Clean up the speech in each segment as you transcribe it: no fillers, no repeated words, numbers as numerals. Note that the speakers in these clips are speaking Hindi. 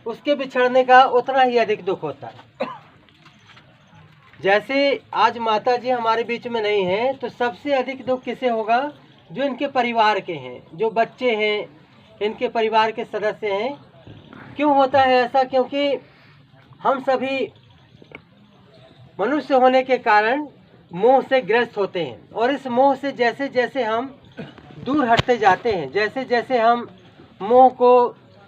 उसके बिछड़ने का उतना ही अधिक दुख होता है। जैसे आज माता जी हमारे बीच में नहीं हैं, तो सबसे अधिक दुख किसे होगा? जो इनके परिवार के हैं, जो बच्चे हैं, इनके परिवार के सदस्य हैं। क्यों होता है ऐसा? क्योंकि हम सभी मनुष्य होने के कारण मोह से ग्रस्त होते हैं, और इस मोह से जैसे जैसे हम दूर हटते जाते हैं, जैसे जैसे हम मोह को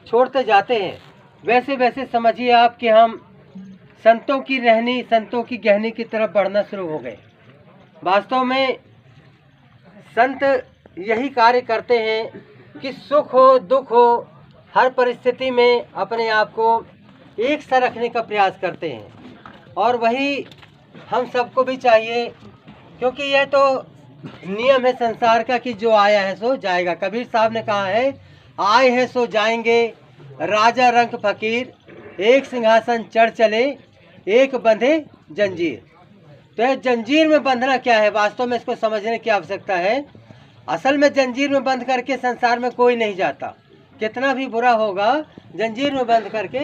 छोड़ते जाते हैं, वैसे वैसे समझिए आप कि हम संतों की रहनी, संतों की गहनी की तरफ बढ़ना शुरू हो गए। वास्तव में संत यही कार्य करते हैं कि सुख हो दुख हो, हर परिस्थिति में अपने आप को एक सा रखने का प्रयास करते हैं। और वही हम सबको भी चाहिए, क्योंकि यह तो नियम है संसार का कि जो आया है सो जाएगा। कबीर साहब ने कहा है, आए हैं सो जाएंगे, राजा रंक फकीर, एक सिंहासन चढ़ चले, एक बंधे जंजीर। तो यह जंजीर में बंधना क्या है? वास्तव में इसको समझने की आवश्यकता है। असल में जंजीर में बंध करके संसार में कोई नहीं जाता, कितना भी बुरा होगा जंजीर में बंध करके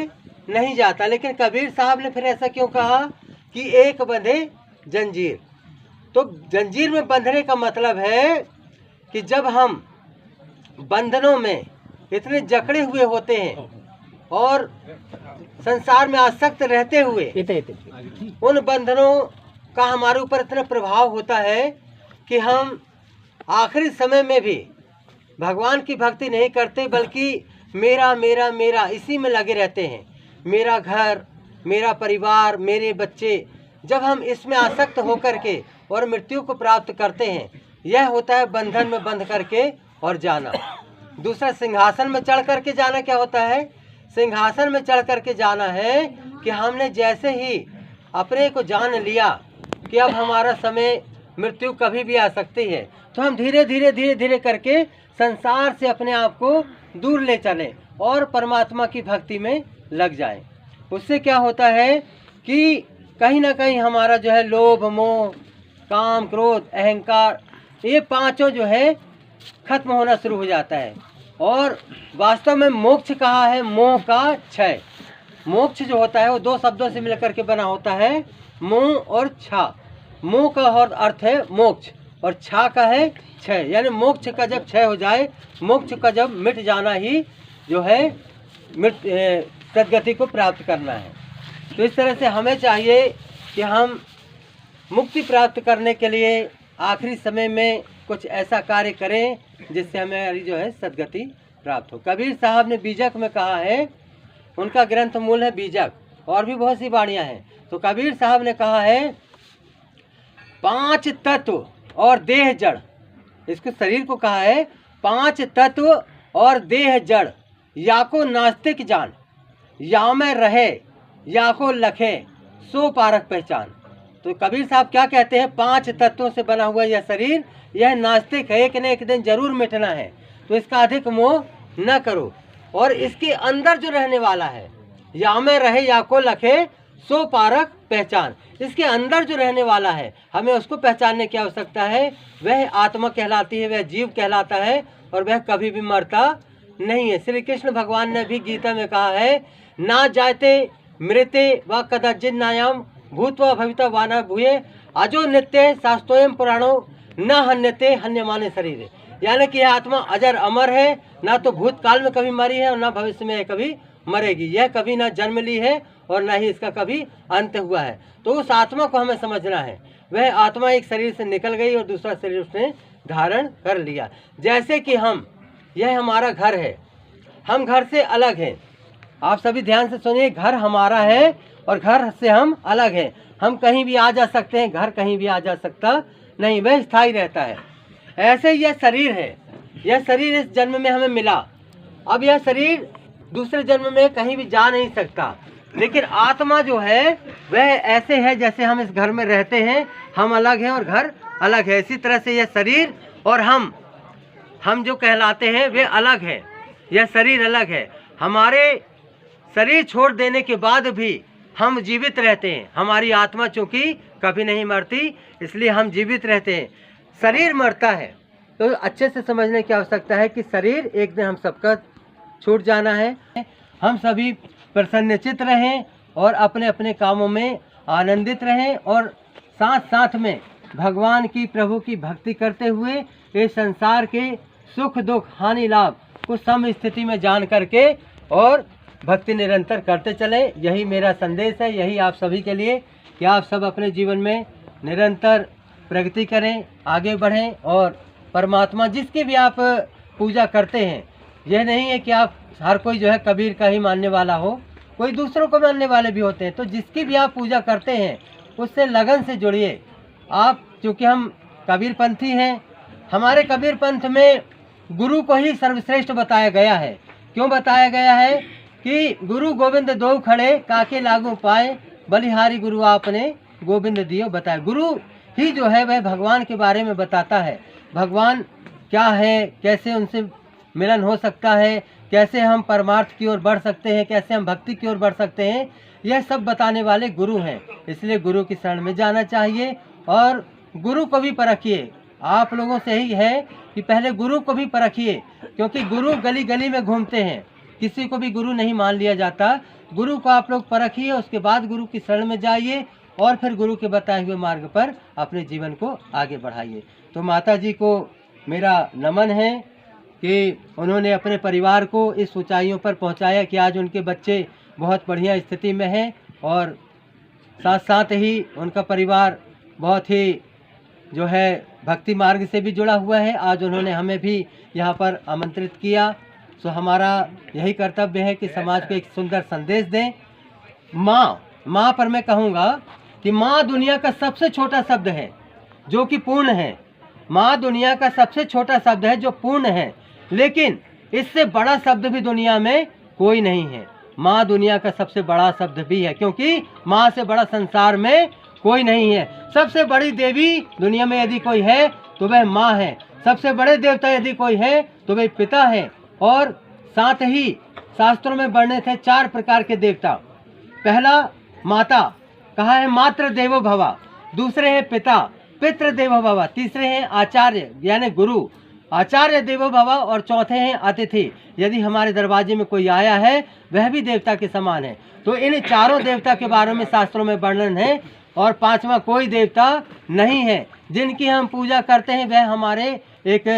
नहीं जाता। लेकिन कबीर साहब ने फिर ऐसा क्यों कहा कि एक बंधे जंजीर? तो जंजीर में बंधने का मतलब है कि जब हम बंधनों में इतने जकड़े हुए होते हैं और संसार में आसक्त रहते हुए उन बंधनों का हमारे ऊपर इतना प्रभाव होता है कि हम आखिरी समय में भी भगवान की भक्ति नहीं करते, बल्कि मेरा मेरा मेरा इसी में लगे रहते हैं। मेरा घर, मेरा परिवार, मेरे बच्चे, जब हम इसमें आसक्त होकर के और मृत्यु को प्राप्त करते हैं, यह होता है बंधन में बंध करके और जाना। दूसरा, सिंहासन में चढ़ करके जाना क्या होता है? सिंहासन में चढ़ करके जाना है कि हमने जैसे ही अपने को जान लिया कि अब हमारा समय, मृत्यु कभी भी आ सकती है, तो हम धीरे धीरे धीरे धीरे करके संसार से अपने आप को दूर ले चलें और परमात्मा की भक्ति में लग जाएं। उससे क्या होता है कि कहीं ना कहीं हमारा जो है लोभ, मोह, काम, क्रोध, अहंकार, ये पांचों जो है खत्म होना शुरू हो जाता है। और वास्तव में मोक्ष कहा है, मोह का क्षय। मोक्ष जो होता है वो दो शब्दों से मिलकर के बना होता है, मोह और छा। मोह का अर्थ है मोक्ष और छा का है क्षय, यानी मोक्ष का जब क्षय हो जाए, मोक्ष का जब मिट जाना ही जो है सद्गति को प्राप्त करना है। तो इस तरह से हमें चाहिए कि हम मुक्ति प्राप्त करने के लिए आखिरी समय में कुछ ऐसा कार्य करें जिससे हमारी जो है सद्गति प्राप्त हो। कबीर साहब ने बीजक में कहा है, उनका ग्रंथ मूल है बीजक, और भी बहुत सी वाणियाँ हैं। तो कबीर साहब ने कहा है, पांच तत्व और देह जड़, इसको शरीर को कहा है, पांच तत्व और देह जड़, या को नास्तिक जान, या में रहे या को लखे, सो पारक पहचान। तो कबीर साहब क्या कहते हैं? पांच तत्वों से बना हुआ यह शरीर, यह नास्तिक है, एक न एक दिन जरूर मिटना है, तो इसका अधिक मोह न करो। और इसके अंदर जो रहने वाला है, या में रहे या को लखे, सो पारक पहचान, इसके अंदर जो रहने वाला है, हमें उसको पहचानने की आवश्यकता है। वह आत्मा कहलाती है, वह जीव कहलाता है, और वह कभी भी मरता नहीं है। श्री कृष्ण भगवान ने भी गीता में कहा है, ना जायते मृते व कदाचिन नायाम भूतवा भविता वाना भूये, अजो नित्य शास्त्रोयम पुराणो न हन्यते हन्यमाने शरीर। यानी कि यह आत्मा अजर अमर है, ना तो भूतकाल में कभी मरी है और ना भविष्य में कभी मरेगी। यह कभी ना जन्म ली है और ना ही इसका कभी अंत हुआ है। तो उस आत्मा को हमें समझना है। वह आत्मा एक शरीर से निकल गई और दूसरा शरीर उसने धारण कर लिया। जैसे कि हम, यह हमारा घर है, हम घर से अलग हैं। आप सभी ध्यान से सुनिए, घर हमारा है और घर से हम अलग हैं। हम कहीं भी आ जा सकते हैं, घर कहीं भी आ जा सकता नहीं, वह स्थायी रहता है। ऐसे यह शरीर है, यह शरीर इस जन्म में हमें मिला, अब यह शरीर दूसरे जन्म में कहीं भी जा नहीं सकता। लेकिन आत्मा जो है वह ऐसे है जैसे हम इस घर में रहते हैं, हम अलग हैं और घर अलग है। इसी तरह से यह शरीर और हम जो कहलाते हैं वे अलग हैं, यह शरीर अलग है। हमारे शरीर छोड़ देने के बाद भी हम जीवित रहते हैं। हमारी आत्मा चूँकि कभी नहीं मरती, इसलिए हम जीवित रहते हैं। शरीर मरता है, तो अच्छे से समझने की आवश्यकता है कि शरीर एक दिन हम सबका छूट जाना है। हम सभी प्रसन्नचित्त रहें और अपने अपने कामों में आनंदित रहें और साथ साथ में भगवान की प्रभु की भक्ति करते हुए इस संसार के सुख दुख हानि लाभ को सम स्थिति में जान करके और भक्ति निरंतर करते चले। यही मेरा संदेश है, यही आप सभी के लिए कि आप सब अपने जीवन में निरंतर प्रगति करें, आगे बढ़ें और परमात्मा जिसकी भी आप पूजा करते हैं, यह नहीं है कि आप हर कोई जो है कबीर का ही मानने वाला हो, कोई दूसरों को मानने वाले भी होते हैं। तो जिसकी भी आप पूजा करते हैं उससे लगन से जुड़िए आप। चूँकि हम कबीर पंथी हैं, हमारे कबीर पंथ में गुरु को ही सर्वश्रेष्ठ बताया गया है। क्यों बताया गया है कि गुरु गोविंद दो खड़े काके लागू पाए, बलिहारी गुरु आपने गोविंद दियो बताए। गुरु ही जो है वह भगवान के बारे में बताता है, भगवान क्या है, कैसे उनसे मिलन हो सकता है, कैसे हम परमार्थ की ओर बढ़ सकते हैं, कैसे हम भक्ति की ओर बढ़ सकते हैं, यह सब बताने वाले गुरु हैं। इसलिए गुरु की शरण में जाना चाहिए और गुरु को भी परखिए। आप लोगों से ही है कि पहले गुरु को भी परखिए, क्योंकि गुरु गली गली में घूमते हैं, किसी को भी गुरु नहीं मान लिया जाता। गुरु को आप लोग परखिए, उसके बाद गुरु की शरण में जाइए और फिर गुरु के बताए हुए मार्ग पर अपने जीवन को आगे बढ़ाइए। तो माता जी को मेरा नमन है कि उन्होंने अपने परिवार को इस ऊंचाइयों पर पहुंचाया कि आज उनके बच्चे बहुत बढ़िया स्थिति में हैं और साथ साथ ही उनका परिवार बहुत ही जो है भक्ति मार्ग से भी जुड़ा हुआ है। आज उन्होंने हमें भी यहाँ पर आमंत्रित किया, तो हमारा यही कर्तव्य है कि समाज को एक सुंदर संदेश दें। माँ पर मैं कहूँगा कि माँ दुनिया का सबसे छोटा शब्द है जो कि पूर्ण है। माँ दुनिया का सबसे छोटा शब्द है जो पूर्ण है, लेकिन इससे बड़ा शब्द भी दुनिया में कोई नहीं है। माँ दुनिया का सबसे बड़ा शब्द भी है, क्योंकि माँ से बड़ा संसार में कोई नहीं है। सबसे बड़ी देवी दुनिया में यदि कोई है तो वह माँ है, सबसे बड़े देवता यदि कोई है तो वह पिता है। और साथ ही शास्त्रों में वर्णित है 4 प्रकार के देवता। पहला माता, कहा है मातृ देवो भव, दूसरे हैं पिता पितृ देवो भव, तीसरे हैं आचार्य यानी गुरु आचार्य देवो भव और चौथे हैं अतिथि। यदि हमारे दरवाजे में कोई आया है वह भी देवता के समान है। तो इन चारों देवता के बारे में शास्त्रों में वर्णन है और 5वां कोई देवता नहीं है। जिनकी हम पूजा करते हैं वह हमारे एक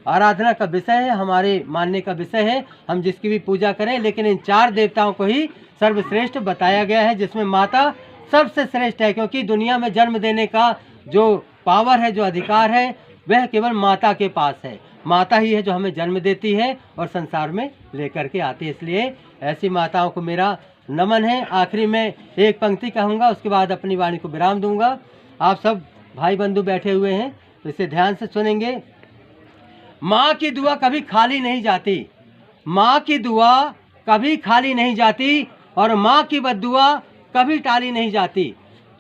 आराधना का विषय है, हमारे मानने का विषय है, हम जिसकी भी पूजा करें। लेकिन इन 4 देवताओं को ही सर्वश्रेष्ठ बताया गया है, जिसमें माता सबसे श्रेष्ठ है, क्योंकि दुनिया में जन्म देने का जो पावर है, जो अधिकार है, वह केवल माता के पास है। माता ही है जो हमें जन्म देती है और संसार में लेकर के आती है। इसलिए ऐसी माताओं को मेरा नमन है। आखिरी में एक पंक्ति कहूँगा, उसके बाद अपनी वाणी को विराम दूंगा। आप सब भाई बंधु बैठे हुए हैं तो इसे ध्यान से सुनेंगे। माँ की दुआ कभी खाली नहीं जाती, माँ की दुआ कभी खाली नहीं जाती और माँ की बद्दुआ कभी टाली नहीं जाती।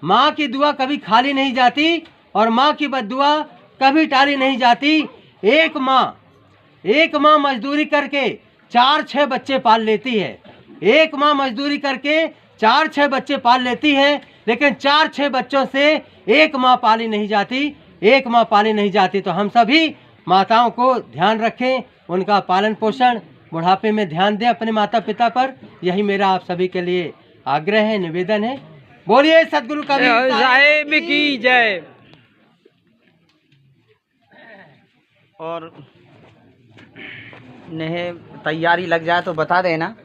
माँ की दुआ कभी खाली नहीं जाती और माँ की बद्दुआ कभी टाली नहीं जाती। एक माँ मजदूरी करके 4-6 बच्चे पाल लेती है। एक माँ मजदूरी करके 4-6 बच्चे पाल लेती है, लेकिन 4-6 बच्चों से एक माँ पाली नहीं जाती, एक माँ पाली नहीं जाती। तो हम सभी माताओं को ध्यान रखें, उनका पालन पोषण, बुढ़ापे में ध्यान दें अपने माता पिता पर। यही मेरा आप सभी के लिए आग्रह है, निवेदन है। बोलिए सदगुरु कबीर साहिब की जय। और नहीं तैयारी लग जाए तो बता देना,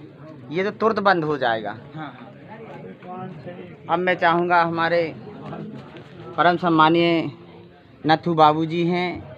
ये तो तुरंत बंद हो जाएगा। अब मैं चाहूँगा हमारे परम सम्मानीय नथु बाबूजी हैं,